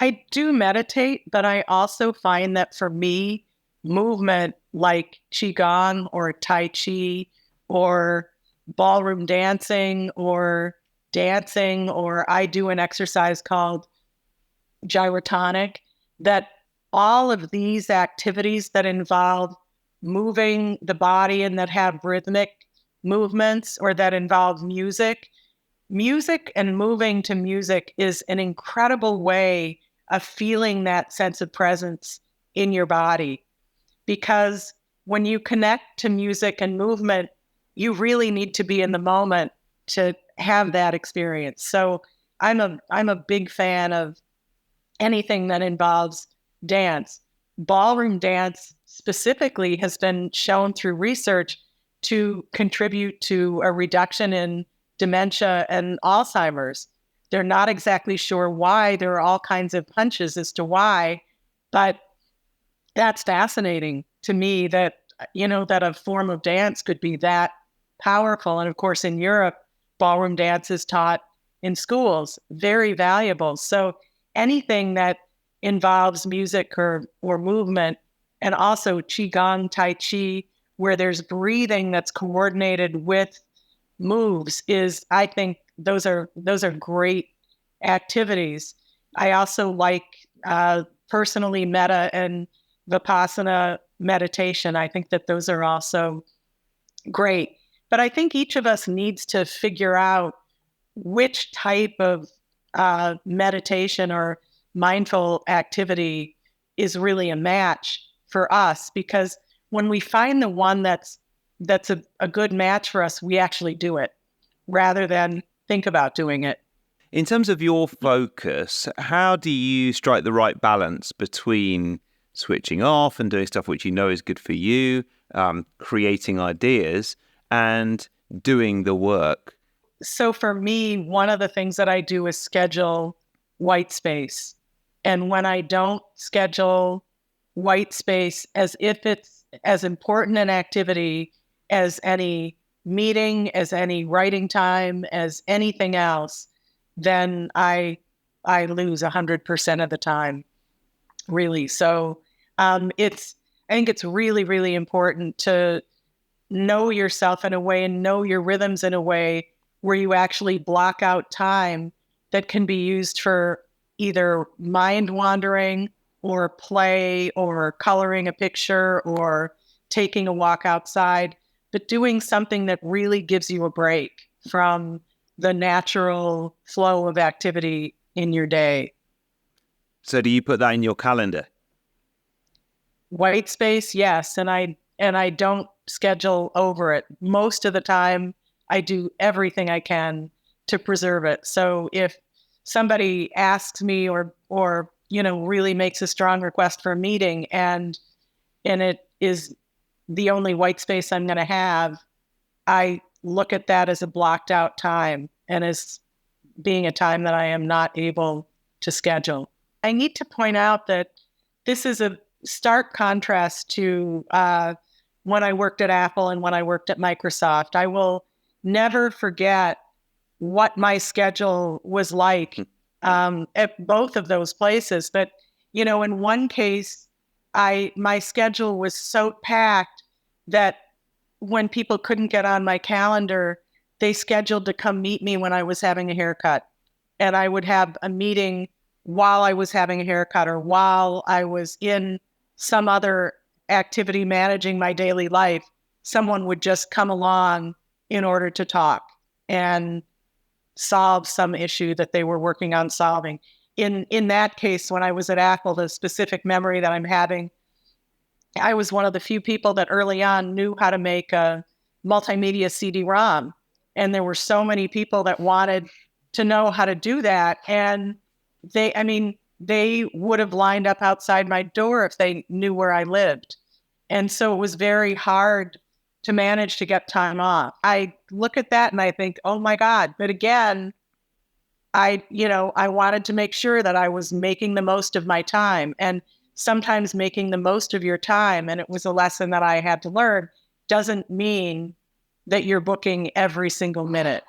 I do meditate, but I also find that for me, movement like Qigong or Tai Chi or ballroom dancing, or I do an exercise called gyrotonic, that all of these activities that involve moving the body and that have rhythmic movements or that involve music and moving to music is an incredible way of feeling that sense of presence in your body. Because when you connect to music and movement, you really need to be in the moment to have that experience. So I'm a big fan of anything that involves dance. Ballroom dance specifically has been shown through research to contribute to a reduction in dementia and Alzheimer's. They're not exactly sure why. There are all kinds of hunches as to why, but that's fascinating to me that, that a form of dance could be that powerful. And of course, in Europe, ballroom dance is taught in schools, very valuable. So anything that involves music or movement, and also Qigong, Tai Chi, where there's breathing that's coordinated with moves, is, I think those are great activities. I also like personally metta and Vipassana meditation. I think that those are also great. But I think each of us needs to figure out which type of meditation or mindful activity is really a match for us. Because when we find the one that's a good match for us, we actually do it rather than think about doing it. In terms of your focus, how do you strike the right balance between switching off and doing stuff which you know is good for you, creating ideas, and doing the work? So for me, one of the things that I do is schedule white space. And when I don't schedule white space as if it's as important an activity as any meeting, as any writing time, as anything else, then I lose 100% of the time, really. So I think it's really, really important to know yourself in a way and know your rhythms in a way where you actually block out time that can be used for either mind wandering or play or coloring a picture or taking a walk outside, but doing something that really gives you a break from the natural flow of activity in your day. So do you put that in your calendar? White space, yes. And I don't schedule over it. Most of the time, I do everything I can to preserve it. So if somebody asks me or really makes a strong request for a meeting and it is the only white space I'm going to have, I look at that as a blocked out time and as being a time that I am not able to schedule. I need to point out that this is a stark contrast to when I worked at Apple and when I worked at Microsoft. I will never forget what my schedule was like at both of those places. But, in one case, my schedule was so packed that when people couldn't get on my calendar, they scheduled to come meet me when I was having a haircut. And I would have a meeting while I was having a haircut or while I was in some other activity managing my daily life. Someone would just come along in order to talk and solve some issue that they were working on solving. In that case, when I was at Apple, the specific memory that I'm having, I was one of the few people that early on knew how to make a multimedia CD-ROM. And there were so many people that wanted to know how to do that. And they would have lined up outside my door if they knew where I lived. And so it was very hard to manage to get time off. I look at that and I think, oh my God. But again, I wanted to make sure that I was making the most of my time. And sometimes making the most of your time, and it was a lesson that I had to learn, doesn't mean that you're booking every single minute.